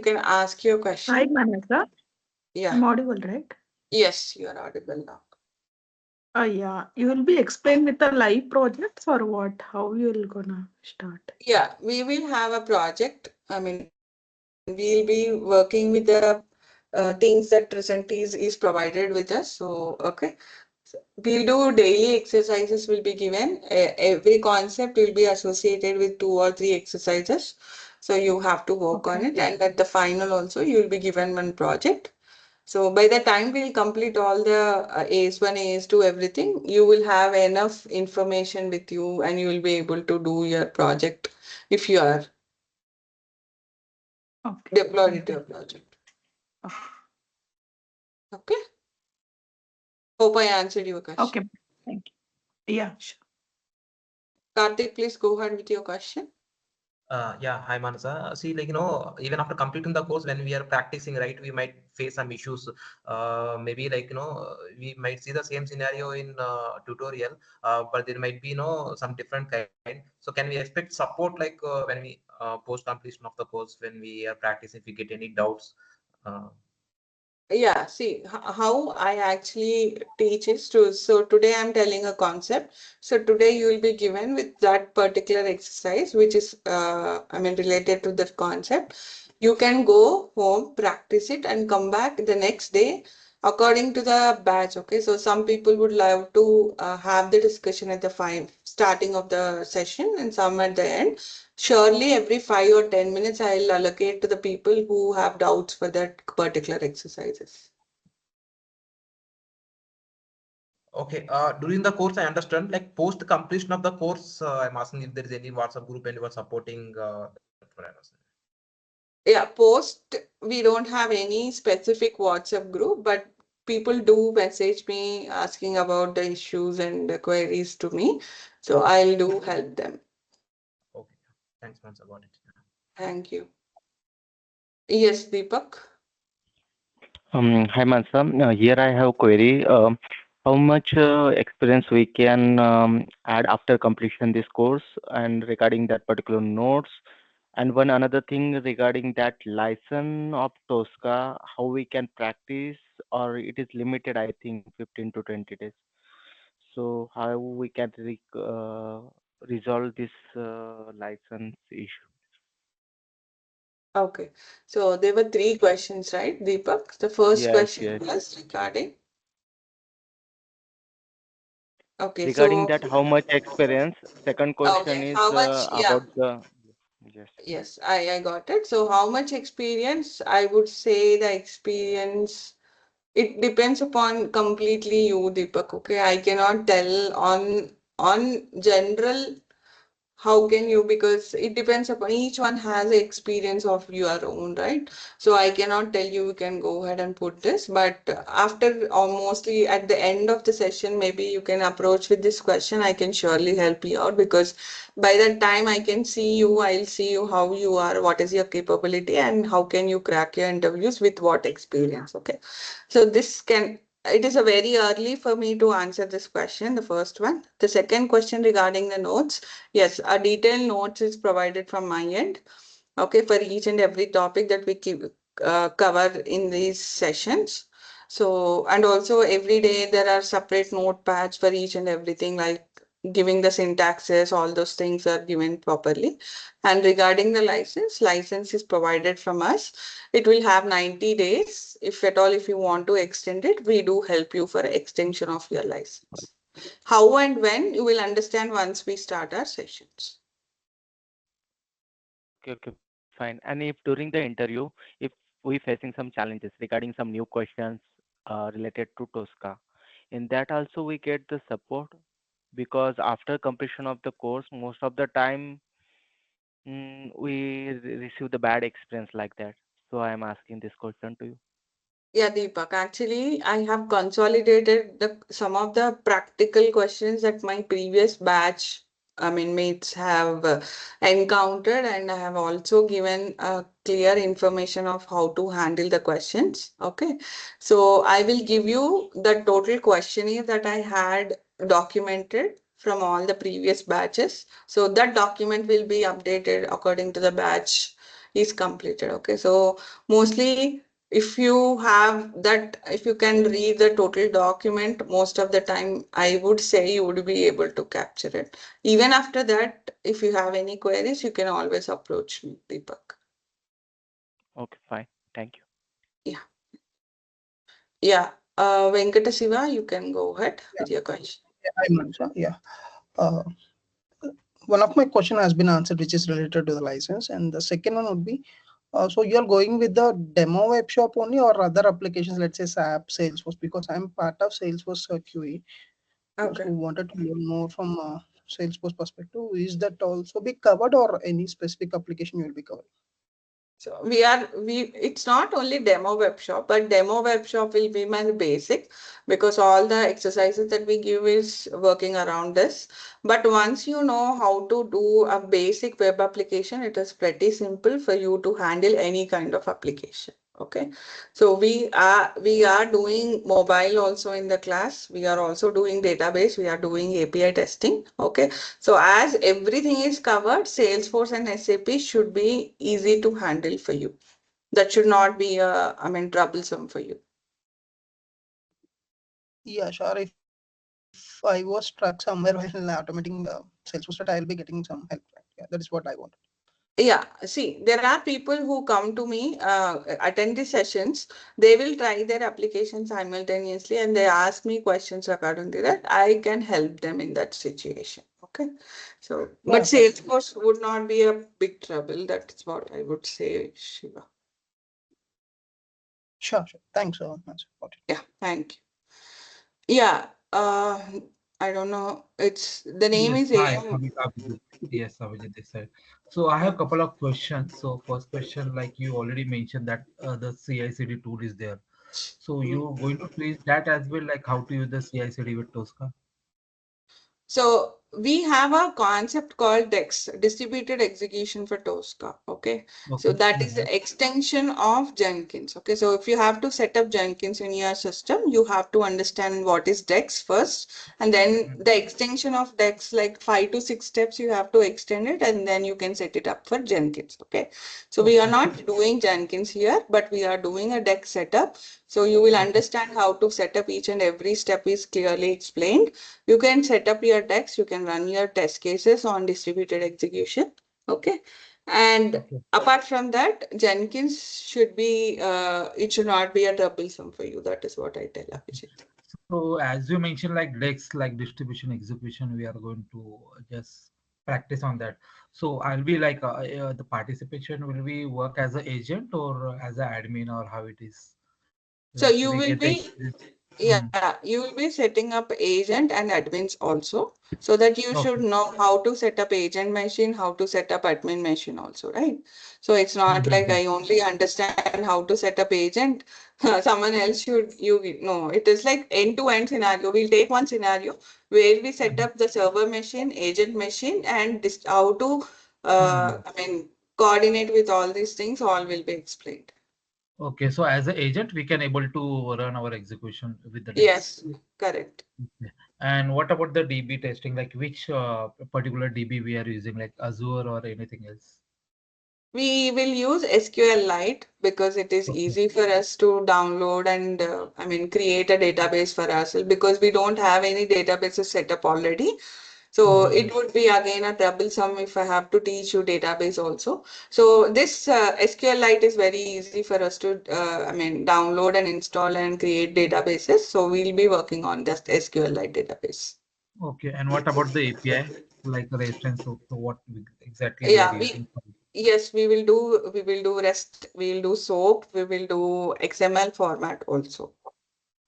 can ask your question. Hi, Manasa. Yeah. I'm audible, right? Yes, you are audible now. Yeah. You will be explained with the live projects or what? How you will gonna start? Yeah, we will have a project. I mean, we'll be working with the things that Tricentis is provided with us. So, okay. We'll do daily exercises will be given. Every concept will be associated with 2 or 3 exercises. So you have to work on it. And at the final also, you will be given one project. So by the time we'll complete all the AS1, AS2, everything, you will have enough information with you and you will be able to do your project if you are deployed into your project. Okay. Okay. Hope I answered your question. Okay. Thank you. Yeah, sure. Karthik, please go ahead with your question. Yeah, hi Manasa. See, like, even after completing the course, when we are practicing, right, we might face some issues. Maybe like, we might see the same scenario in tutorial, but there might be, some different kind. So can we expect support like when we post completion of the course, when we are practicing, if we get any doubts? Uh, Yeah, see how I actually teach is to, so today I'm telling a concept. So today you will be given with that particular exercise, which is, I mean, related to that concept. You can go home, practice it and come back the next day according to the batch. Okay. So some people would love to have the discussion at the starting of the session and some at the end. Surely every 5 or 10 minutes, I'll allocate to the people who have doubts for that particular exercises. okay. During the course, I understand, like post completion of the course, I'm asking if there is any WhatsApp group anyone supporting. That's what I'm asking. Yeah, post, we don't have any specific WhatsApp group, but people do message me asking about the issues and the queries to me. So I'll do help them. Okay. Thanks, Manasa, about it. Thank you. Yes, Deepak. Hi Mansa, here I have query. How much experience we can add after completion this course, and regarding that particular notes, and one another thing regarding that license of Tosca, how we can practice, or it is limited, I think 15 to 20 days. So how we can resolve this license issue? Okay. So there were 3 questions, right, Deepak? The first Yes, question yes. was regarding. Okay, Regarding so that, how much experience? Second question okay, is how much? Yeah. about the yes. Yes, I got it. So how much experience? I would say the experience, it depends upon completely you, Deepak. Okay, I cannot tell on general. How can you? Because it depends upon each one has a experience of your own, right? So I cannot tell you can go ahead and put this, but after or mostly at the end of the session, maybe you can approach with this question. I can surely help you out because by that time I can see you, I'll see you how you are, what is your capability, and how can you crack your interviews with what experience. Okay. So this can it is a very early for me to answer this question, the first one. The second question regarding the notes. Yes, a detailed notes is provided from my end. Okay, for each and every topic that we cover in these sessions. So, and also every day there are separate notepads for each and everything, like giving the syntaxes, all those things are given properly. And regarding the license is provided from us. It will have 90 days. If at all, if you want to extend it, we do help you for extension of your license. How and when you will understand once we start our sessions. Okay, okay, fine. And if during the interview, if we facing some challenges regarding some new questions related to Tosca, in that also we get the support, because after completion of the course, most of the time we receive the bad experience like that. So I am asking this question to you. Yeah, Deepak, actually, I have consolidated some of the practical questions that my previous batch, I mean, mates have encountered, and I have also given clear information of how to handle the questions. Okay, so I will give you the total questionnaire that I had documented from all the previous batches. So that document will be updated according to the batch is completed. Okay, so mostly if you have that, if you can read the total document, most of the time I would say you would be able to capture it. Even after that, if you have any queries, you can always approach me, Deepak. Okay, fine. Thank you. Yeah. Yeah. Venkata Shiva, you can go ahead Yeah, with your question. hi Manisha. Yeah. Uh, One of my question has been answered, which is related to the license, and the second one would be, so you're going with the demo web shop only or other applications, let's say SAP, Salesforce, because I'm part of Salesforce QA. So Okay. wanted to learn more from Salesforce perspective. Is that also be covered or any specific application you will be covering? So it's not only demo web shop, but demo web shop will be my basic because all the exercises that we give is working around this. But once you know how to do a basic web application, it is pretty simple for you to handle any kind of application. Okay. So we are doing mobile also in the class. We are also doing database. We are doing API testing. Okay. So as everything is covered, Salesforce and SAP should be easy to handle for you. That should not be troublesome for you. Yeah, sure. If I was stuck somewhere while automating Salesforce, that I'll be getting some help. Right? Yeah, that is what I want. Yeah, see, there are people who come to me, attend the sessions. They will try their application simultaneously and they ask me questions according to that. I can help them in that situation. Okay. So, but Yeah, sure. Salesforce would not be a big trouble. That's what I would say, Shiva. Sure, sure. Thanks so much. Got it. Yeah, thank you. Yeah, I don't know. It's the name Yes, is hi, AM. Abhijit. Yes, Abhijit this side. So I have a couple of questions. So first question, like you already mentioned that the CI/CD tool is there. So Mm. you're going to teach that as well, like how to use the CI/CD with Tosca. So we have a concept called DEX, distributed execution for Tosca. Okay. So Okay. that is the extension of Jenkins. Okay. So if you have to set up Jenkins in your system, you have to understand what is DEX first. And then Mhm. the extension of DEX, like 5 to 6 steps, you have to extend it and then you can set it up for Jenkins. Okay. So we are Okay. not doing Jenkins here, but we are doing a DEX setup. So you will Okay. understand how to set up each and every step is clearly explained. You can set up your decks, you can run your test cases on distributed execution. Okay. And Okay. apart from that, Jenkins should be, it should not be a troublesome for you. That is what I tell Abhijit. So as you mentioned, like Dex, like distribution execution, we are going to just practice on that. So I'll be like the participation will we work as an agent or as an admin or how it is? So Like you we will get the be, experience. Hmm. yeah, you will be setting up agent and admins also, so that you should Okay. know how to set up agent machine, how to set up admin machine also, right? So it's not like Mm-hmm. I only understand how to set up agent. Someone else should, you know, it is like end-to-end scenario. We'll take one scenario where we set up the server machine, agent machine, and this, how to, Hmm. coordinate with all these things, all will be explained. Okay, so as an agent, we can able to run our execution with the Dex. Yes, correct. Okay. And what about the DB testing? Like which particular DB we are using, like Azure or anything else? We will use SQLite because it is Okay. easy for us to download and create a database for ourselves because we don't have any databases set up already. So Mm-hmm. it would be again a troublesome if I have to teach you database also. So this SQLite is very easy for us to download and install and create databases. So we'll be working on this SQLite database. Okay. And what about the API, like REST and SOAP? So exactly we are Yeah, using? yes, we will do REST, we will do SOAP, we will do XML format also.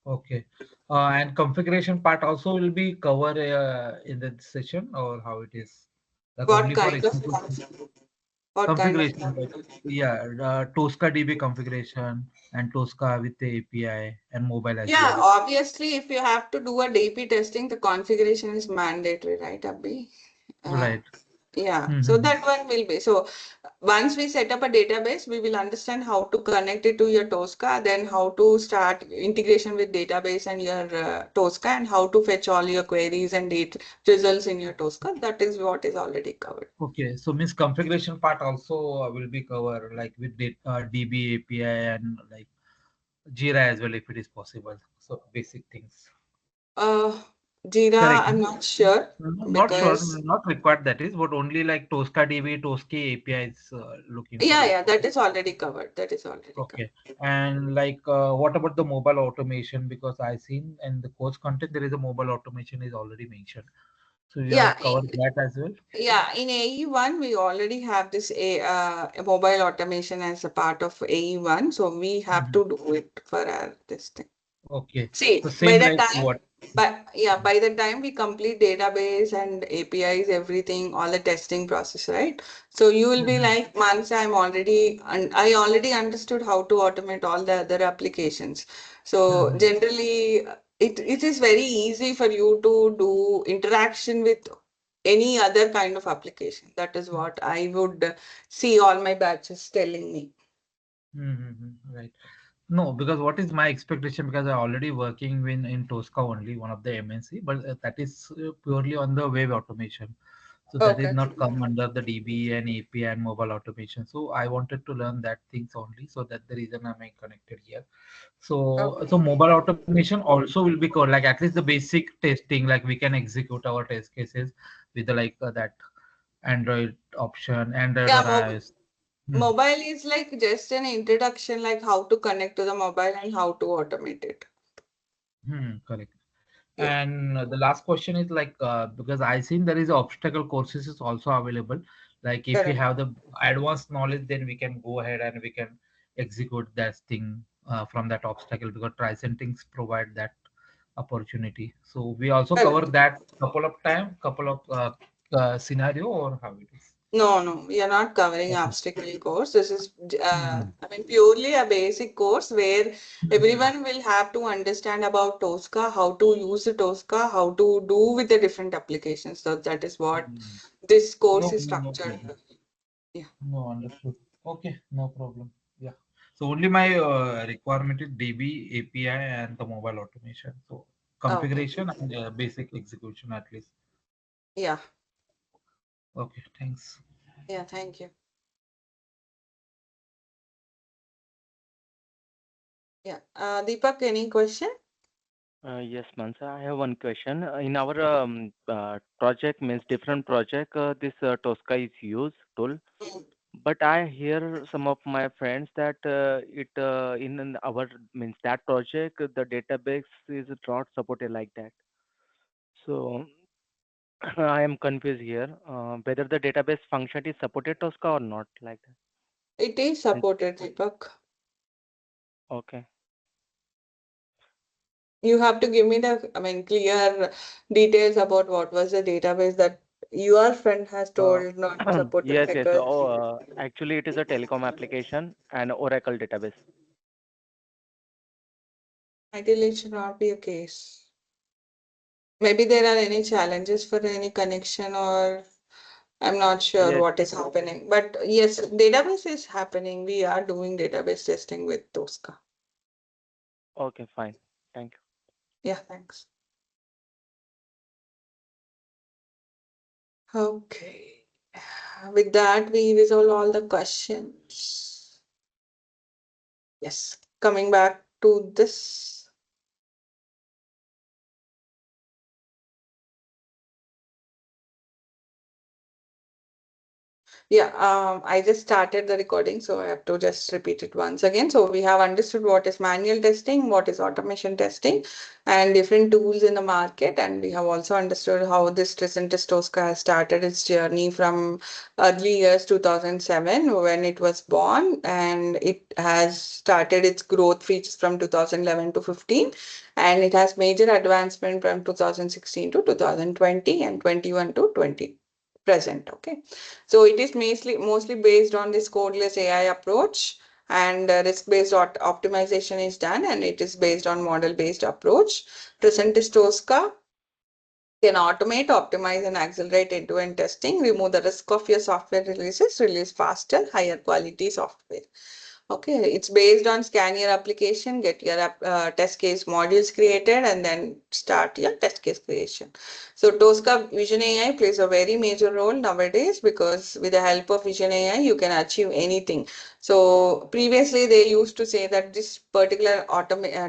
Okay. And configuration part also will be covered in the session or how it is? Like What only for kind of execution what kind of configuration, like yeah, Tosca DB configuration and Tosca with the API and mobile as Yeah, well. obviously if you have to do a DP testing, the configuration is mandatory, right, Abhi? Uh, Right. Yeah, so that one will be. So once we set up a database, we will understand how to connect it to your Tosca, then how to start integration with database and your Tosca, and how to fetch all your queries and data results in your Tosca. That is what is already covered. Okay, so means configuration part also will be covered like with DB API and like Jira as well if it is possible. So basic things. Uh, Jira, Correct. I'm not sure Not sure, because not required that is, but only like Tosca DB, Tosca API is looking for yeah, it. yeah, that is already covered. That is already covered. Okay. And like, what about the mobile automation? Because I seen in the course content there is a mobile automation is already mentioned. So you Yeah, have covered that as well. yeah, in AE1, we already have this a mobile automation as a part of AE1, so we have Mhm. to do it for our this thing. Okay. See, So by same the like time, what? by the time we complete database and APIs, everything, all the testing process, right? So you will be Mhm. like, once I already understood how to automate all the other applications. So Mhm. generally, it is very easy for you to do interaction with any other kind of application. That is what I would see all my batches telling me. Right. No, because what is my expectation? Because I already working in Tosca only, one of the MNC, but that is purely on the web automation. So that is Okay. not come under the DB and API and mobile automation. So I wanted to learn that things only. So that the reason I'm connected here. So mobile automation also will be called like at least the basic testing, like we can execute our test cases with the like that Android option, Android Yeah, or iOS. Hmm. mobile is like just an introduction, like how to connect to the mobile and how to automate it. Correct. Yeah, And the last question is like because I seen there is obstacle courses is also available. Like if we correct. have the advanced knowledge, then we can go ahead and we can execute that thing from that obstacle because Tricentis provide that opportunity. So we also cover Correct. that couple of time, couple of scenario or how it is. No, no, we are not covering Okay. obstacle course. This is, Mhm. I mean, purely a basic course where Mhm. everyone will have to understand about Tosca, how to use the Tosca, how to do with the different applications. So that is what Mhm. this course No, is no, no structured. problem. Yeah. No, understood. Okay, no problem. Yeah. So only my requirement is DB, API, and the mobile automation. So Okay. configuration and basic execution at least. Yeah. Okay, thanks. Yeah. Thank you. Yeah. Deepak, any question? Yes, Mansa, I have one question. In our project, means different project, this Tosca is used tool, but I hear some of my friends that it in our means that project the database is not supported like that. So I am confused here whether the database function is supported Tosca or not like that. It is Means- supported, Deepak. Okay. You have to give me the, I mean, clear details about what was the database that your friend has Uh, told not supported yes, yes. because Oh, actually, it is a telecom application and Oracle database. ideally it should not be a case. Maybe there are any challenges for any connection or I'm not sure Yes. what is happening. But yes, database is happening. We are doing database testing with Tosca. Okay, fine. Thank you. Yeah, thanks. Okay. With that, we resolve all the questions. Yes. Coming back to this. Yeah, I just started the recording, so I have to just repeat it once again. So we have understood what is manual testing, what is automation testing, and different tools in the market. And we have also understood how this Tricentis Tosca has started its journey from early years 2007 when it was born, and it has started its growth features from 2011 to 15, and it has major advancement from 2016 to 2020 and 21 to 20 present. Okay. So it is mostly based on this codeless AI approach and risk-based optimization is done and it is based on model-based approach. Tricentis Tosca Can automate, optimize, and accelerate end-to-end testing, remove the risk of your software releases, release faster, higher quality software. Okay, it's based on scan your application, get your test case modules created, and then start your test case creation. So Tosca Vision AI plays a very major role nowadays because with the help of Vision AI, you can achieve anything. So previously they used to say that this particular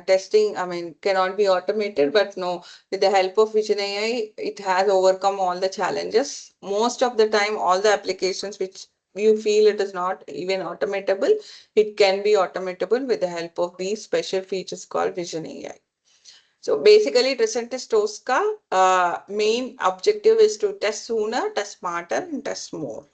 testing, cannot be automated, but no, with the help of Vision AI, it has overcome all the challenges. Most of the time, all the applications which you feel it is not even automatable, it can be automatable with the help of these special features called Vision AI. So basically, Tricentis Tosca main objective is to test sooner, test smarter, and test more.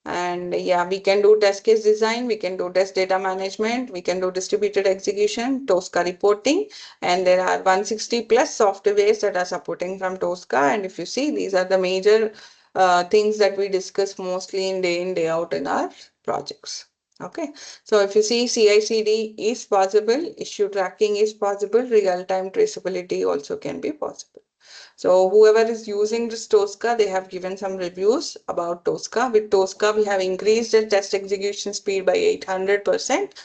And yeah, we can do test case design, we can do test data management, we can do distributed execution, Tosca reporting, and there are 160 plus softwares that are supporting from Tosca. And if you see, these are the major things that we discuss mostly in, day out in our projects. Okay, so if you see CI/CD is possible, issue tracking is possible, real-time traceability also can be possible. So whoever is using this Tosca, they have given some reviews about Tosca. With Tosca, we have increased the test execution speed by 800%,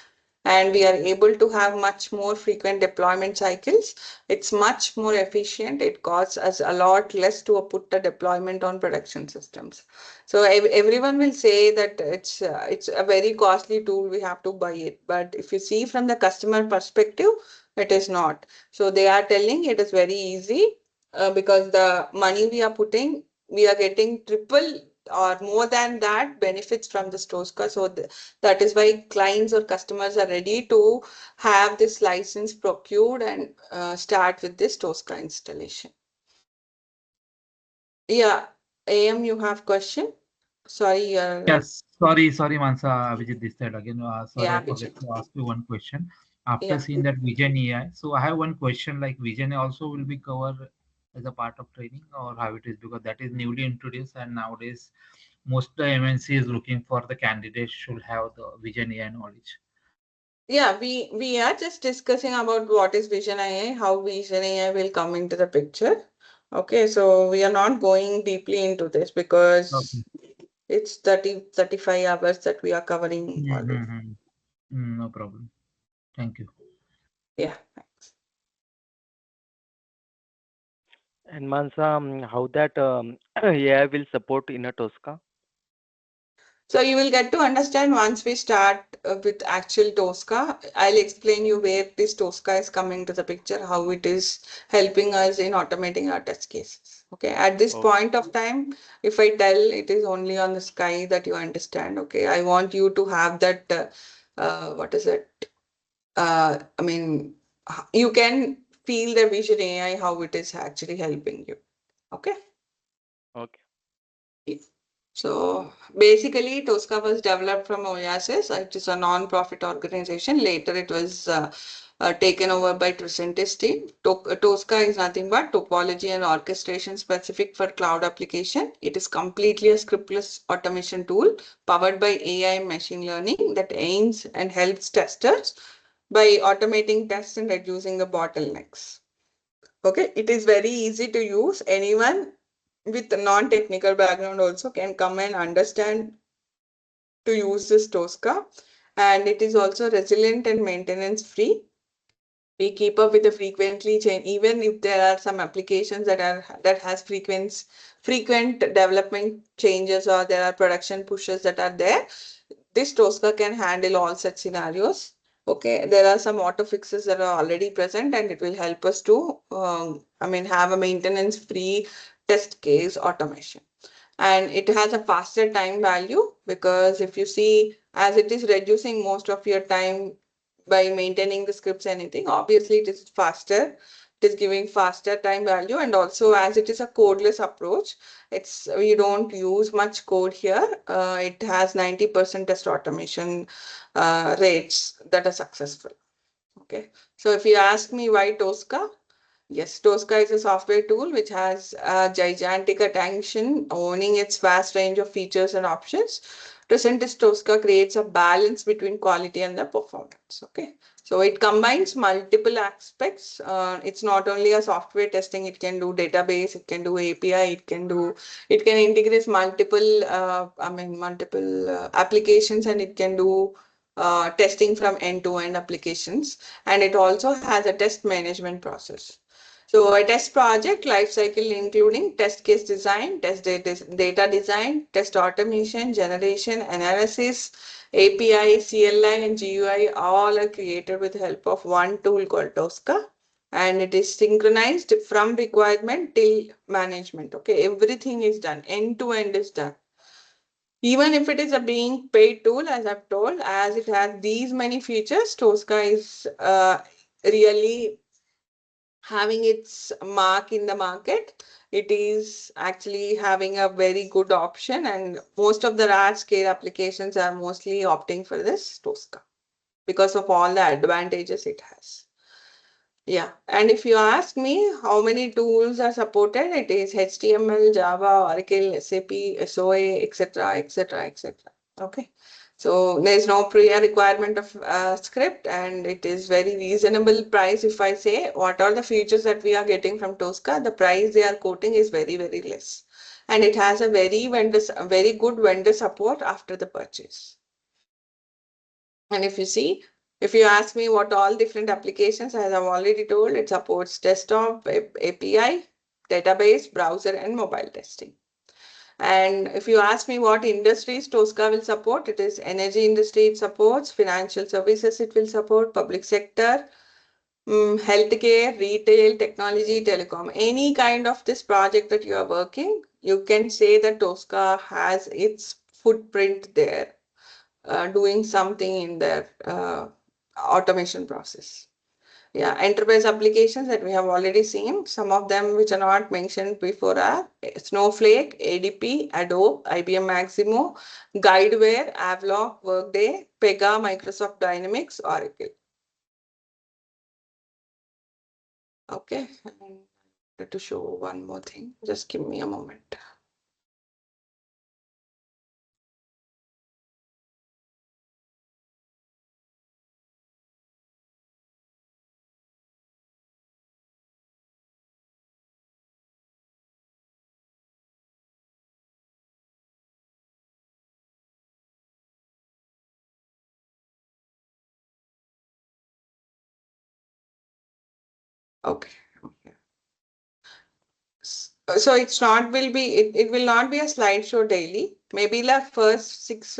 and we are able to have much more frequent deployment cycles. It's much more efficient. It costs us a lot less to put the deployment on production systems. So everyone will say that it's a very costly tool. We have to buy it. But if you see from the customer perspective, it is not. So they are telling it is very easy because the money we are putting, we are getting triple or more than that benefits from this Tosca. So that is why clients or customers are ready to have this license procured and start with this Tosca installation. Yeah, AM, you have question? Sorry, Yes, sorry, Mansa, Vijay this side again. Sorry, yeah, I forget Vijay. to ask you one question. After Yeah. seeing that Vision AI, so I have one question, like Vision AI also will be covered as a part of training or how it is, because that is newly introduced and nowadays most the MNC is looking for the candidates should have the Vision AI knowledge. Yeah, we are just discussing about what is Vision AI, how Vision AI will come into the picture. Okay, so we are not going deeply into this because Okay. it's 35 hours that we are covering already. Mm-hmm. No problem. Thank you. Yeah. And Mansa, how that AI will support in a Tosca? So you will get to understand once we start with actual Tosca. I'll explain you where this Tosca is coming to the picture, how it is helping us in automating our test cases. Okay, at this Oh, point of time, if I tell it is only on the sky that you understand, okay, I want you to have that, what is it? You can feel the Vision AI, how it is actually helping you. Okay. okay. Yes. So basically, Tosca was developed from Oasis. It is a non-profit organization. Later, it was taken over by Tricentis team. Tosca is nothing but topology and orchestration specific for cloud application. It is completely a scriptless automation tool powered by AI and machine learning that aims and helps testers by automating tests and reducing the bottlenecks. Okay, it is very easy to use. Anyone with a non-technical background also can come and understand to use this Tosca. And it is also resilient and maintenance free. We keep up with the frequently change, even if there are some applications that has frequent development changes or there are production pushes that are there. This Tosca can handle all such scenarios. Okay, there are some auto fixes that are already present and it will help us to, have a maintenance free test case automation. And it has a faster time value because if you see, as it is reducing most of your time by maintaining the scripts, anything, obviously it is faster. It is giving faster time value, and also as it is a codeless approach, we don't use much code here. It has 90% test automation rates that are successful. Okay, so if you ask me why Tosca, yes, Tosca is a software tool which has a gigantic attention, owning its vast range of features and options. Tricentis Tosca creates a balance between quality and the performance. Okay, So it combines multiple aspects. It's not only a software testing, it can do database, it can do API, it can integrate multiple, multiple applications, and it can do testing from end-to-end applications. And it also has a test management process. So a test project lifecycle including test case design, test data design, test automation, generation, analysis, API, CLI, and GUI all are created with the help of one tool called Tosca. And it is synchronized from requirement till management. Okay, everything is done, end to end is done. Even if it is a being paid tool, as I've told, as it has these many features, Tosca is really having its mark in the market. It is actually having a very good option, and most of the large scale applications are mostly opting for this Tosca because of all the advantages it has. Yeah, and if you ask me how many tools are supported, it is HTML, Java, Oracle, SAP, SOA, etc., etc., etc. Okay. So there is no prior requirement of script, and it is very reasonable price. If I say what are the features that we are getting from Tosca, the price they are quoting is very, very less. And it has a very good vendor support after the purchase. And if you ask me what all different applications, as I've already told, it supports desktop, API, database, browser, and mobile testing. And if you ask me what industries Tosca will support, it is energy industry it supports, financial services it will support, public sector, healthcare, retail, technology, telecom. Any kind of this project that you are working, you can say that Tosca has its footprint there, doing something in their automation process. Yeah, enterprise applications that we have already seen. Some of them which are not mentioned before are Snowflake, ADP, Adobe, IBM Maximo, Guidewire, Avlok, Workday, Pega, Microsoft Dynamics, Oracle. Okay, I wanted to show one more thing. Just give me a moment. Okay. So it will not be a slideshow daily. Maybe the first 6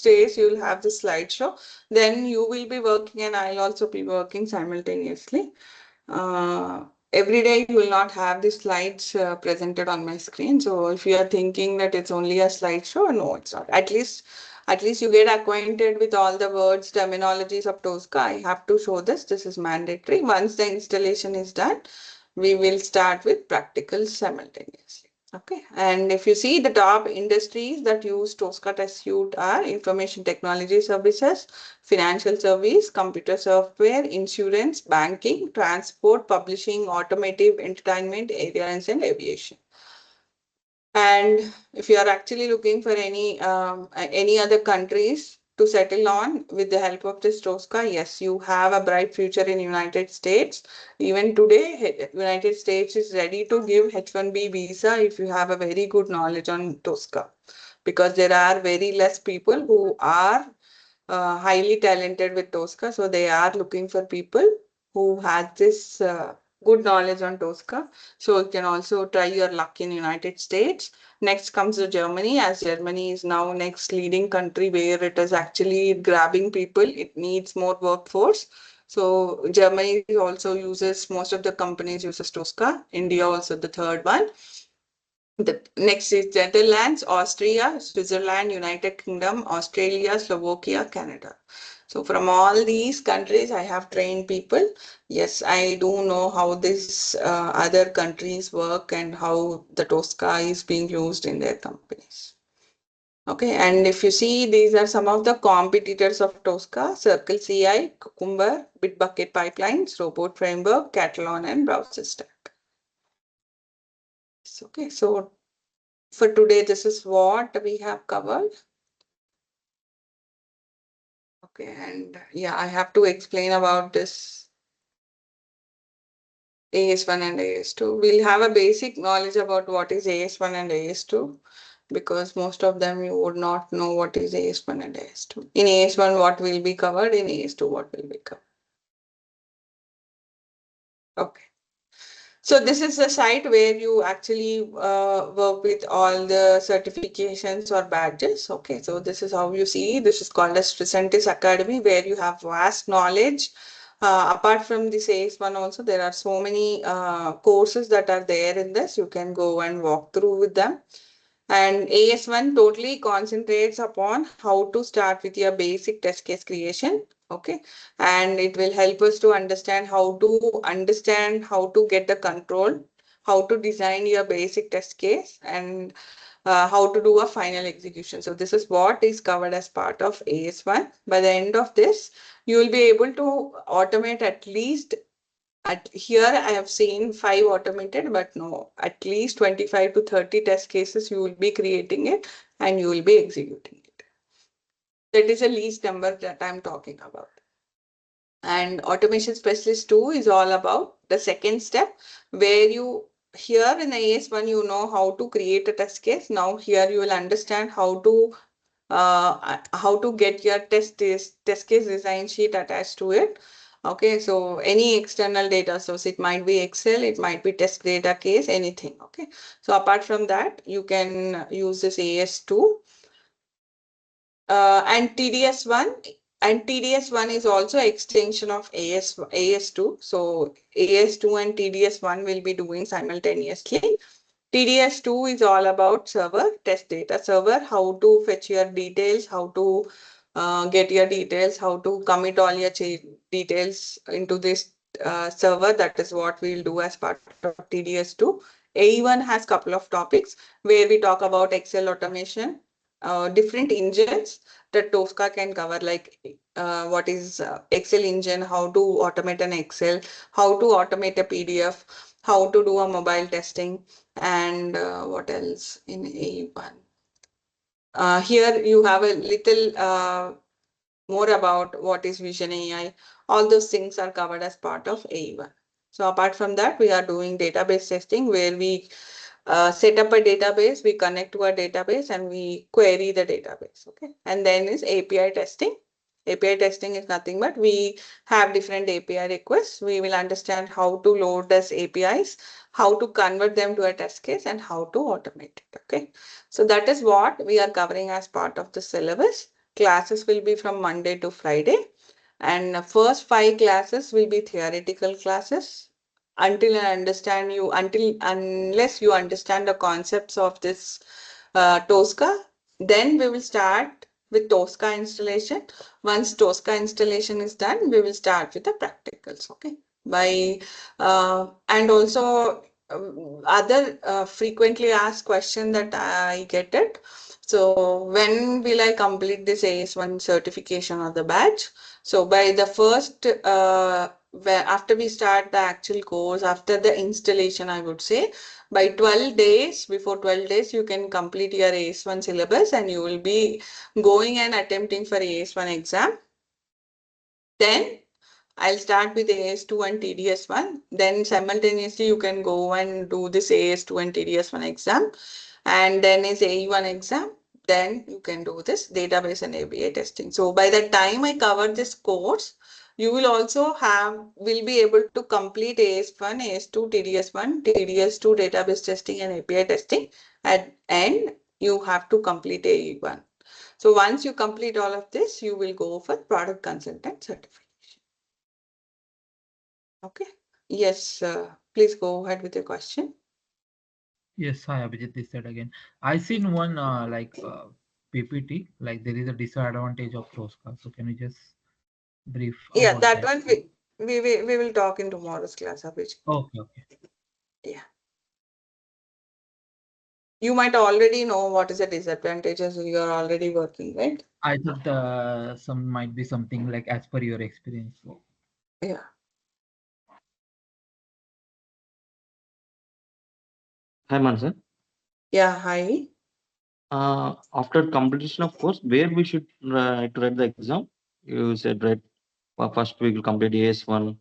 days you'll have the slideshow. Then you will be working and I'll also be working simultaneously. Every day you will not have the slides presented on my screen. So if you are thinking that it's only a slideshow, no, it's not. At least you get acquainted with all the words, terminologies of Tosca. I have to show this. This is mandatory. Once the installation is done, we will start with practical simultaneously. Okay, and if you see the top industries that use Tosca test suite are information technology services, financial service, computer software, insurance, banking, transport, publishing, automotive, entertainment, airlines, and aviation. And if you are actually looking for any other countries to settle on with the help of this Tosca, yes, you have a bright future in United States. Even today, United States is ready to give H-1B visa if you have a very good knowledge on Tosca, because there are very less people who are highly talented with Tosca. So they are looking for people who have this good knowledge on Tosca. So you can also try your luck in United States. Next comes to Germany, as Germany is now next leading country where it is actually grabbing people. It needs more workforce. So Germany also uses, most of the companies uses Tosca. India also the third one. The next is Netherlands, Austria, Switzerland, United Kingdom, Australia, Slovakia, Canada. So from all these countries, I have trained people. Yes, I do know how these other countries work and how the Tosca is being used in their companies. Okay, and if you see, these are some of the competitors of Tosca: Circle CI, Cucumber, Bitbucket Pipelines, Robot Framework, Catalan, and Browser Stack. Okay, so for today, this is what we have covered. Okay, and yeah, I have to explain about this AS1 and AS2. We'll have a basic knowledge about what is AS1 and AS2 because most of them you would not know what is AS1 and AS2. In AS1, what will be covered, in AS2, what will be covered. Okay. So this is the site where you actually work with all the certifications or badges. Okay, so this is how you see. This is called as Tricentis Academy, where you have vast knowledge. Apart from this AS1 also, there are so many courses that are there in this. You can go and walk through with them. And AS1 totally concentrates upon how to start with your basic test case creation. Okay. And it will help us to understand how to get the control, how to design your basic test case, and how to do a final execution. So this is what is covered as part of AS1. By the end of this, you will be able to automate at least here I have seen 5 automated, but no, at least 25 to 30 test cases you will be creating it and you will be executing it. That is the least number that I'm talking about. And automation specialist 2 is all about the second step where you here in the AS1 you know how to create a test case. Now here you will understand how to get your test case design sheet attached to it. Okay, so any external data source, it might be Excel, it might be test data case, anything. Okay, so apart from that, you can use this AS2 and TDS1. And TDS1 is also extension of AS2. So AS2 and TDS1 will be doing simultaneously. TDS2 is all about server, test data server, how to fetch your details, how to get your details, how to commit all your details into this server. That is what we'll do as part of TDS2. AE1 has couple of topics where we talk about Excel automation, different engines that Tosca can cover, like what is Excel engine, how to automate an Excel, how to automate a PDF, how to do a mobile testing, and what else in A1. Here you have a little more about what is Vision AI. All those things are covered as part of A1. So apart from that, we are doing database testing where we set up a database, we connect to a database and we query the database. Okay. And then is API testing. API testing is nothing but we have different API requests. We will understand how to load those APIs, how to convert them to a test case, and how to automate it. Okay. So that is what we are covering as part of the syllabus. Classes will be from Monday to Friday. And the first 5 classes will be theoretical classes unless you understand the concepts of this Tosca. Then we will start with Tosca installation. Once Tosca installation is done, we will start with the practicals. Okay. And also other frequently asked question that I get it. So when will I complete this AS1 certification or the badge? So by the first, after we start the actual course, after the installation, I would say, by 12 days, before 12 days, you can complete your AS1 syllabus and you will be going and attempting for AS1 exam. Then I'll start with AS2 and TDS1. Then simultaneously, you can go and do this AS2 and TDS1 exam. And then is AE1 exam. Then you can do this database and API testing. So by the time I cover this course, you will be able to complete AS1, AS2, TDS1, TDS2 database testing and API testing. At end, you have to complete AE1. So once you complete all of this, you will go for product consultant certification. Okay. Yes, please go ahead with your question. Yes, hi Abhijit, this side again. I seen one PPT, like there is a disadvantage of Tosca. So can you just brief Yeah, about that that? one we will talk in tomorrow's class, Abhijit. Okay, okay. Yeah. You might already know what is the disadvantages. You are already working, right? I thought some might be something like as per your experience. So Yeah. Hi, Mansa. Yeah, hi. After completion of course, where we should to write the exam? You said, right? First we will complete AS1.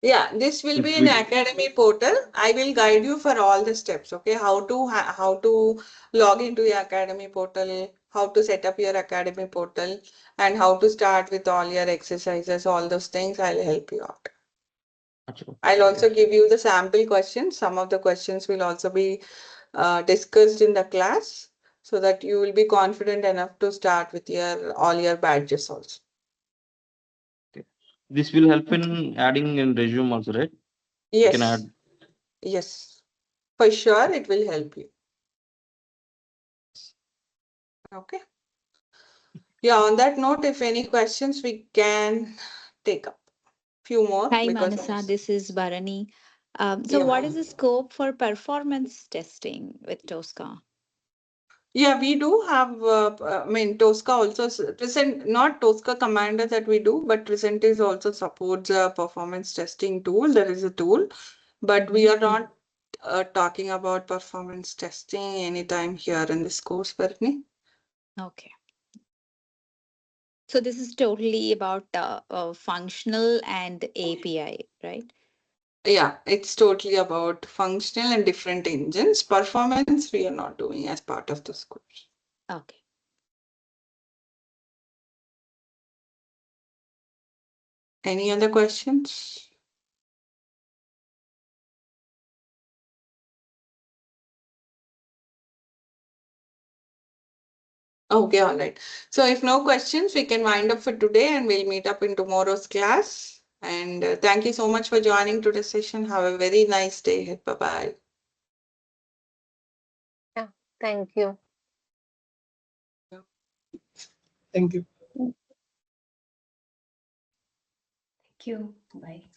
Yeah, this will If be an we academy portal. I will guide you for all the steps, okay? How to log into your academy portal, how to set up your academy portal, and how to start with all your exercises, all those things. I'll help you out. I'll also give you the sample questions. Some of the questions will also be discussed in the class so that you will be confident enough to start with your all your badges also. this will help in adding in resume also, right? You can Yes, add. yes, for sure it will help you. Okay. Yeah, on that note, if any questions, we can take up few more Hi, because Manasa. This is Bharani. yeah. What is the scope for performance testing with Tosca? Yeah, we do have, I mean, Tosca also, not Tosca Commander that we do, but Tricentis also supports a performance testing tool. There is a tool, but we are not talking about performance testing anytime here in this course, Bharani. Okay. So this is totally about functional and API, right? Yeah, it's totally about functional and different engines. Performance, we are not doing as part of this course. Okay. Any other questions? Okay, all right. So if no questions, we can wind up for today and we'll meet up in tomorrow's class. And thank you so much for joining today's session. Have a very nice day. Bye-bye. Yeah, thank you. Thank you. Thank you. Bye.